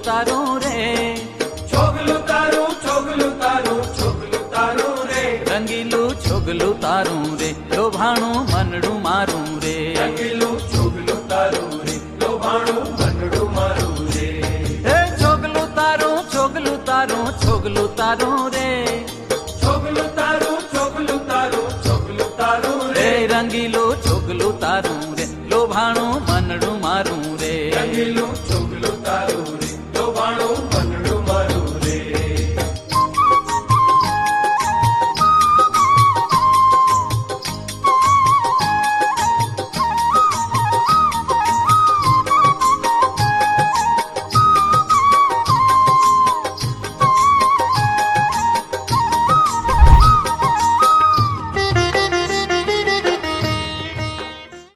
તારું રે, છોગલું તારું, છોગલું તારું, છોગલું તારું રે, રંગીલું છોગલું તારું રે, લોભાણું મનડું મારું રે, રંગીલું છોગલું તારું રે, લોભાણું મનડું મારું રે. હે છોગલું તારું, છોગલું તારું, છોગલું તારું રે, છોગલું તારું, છોગલું તારું, છોગલું તારું રે, રે રંગીલું છોગલું તારું રે, લોભાણું મનડું મારું રે, રંગીલું છોગલું તારું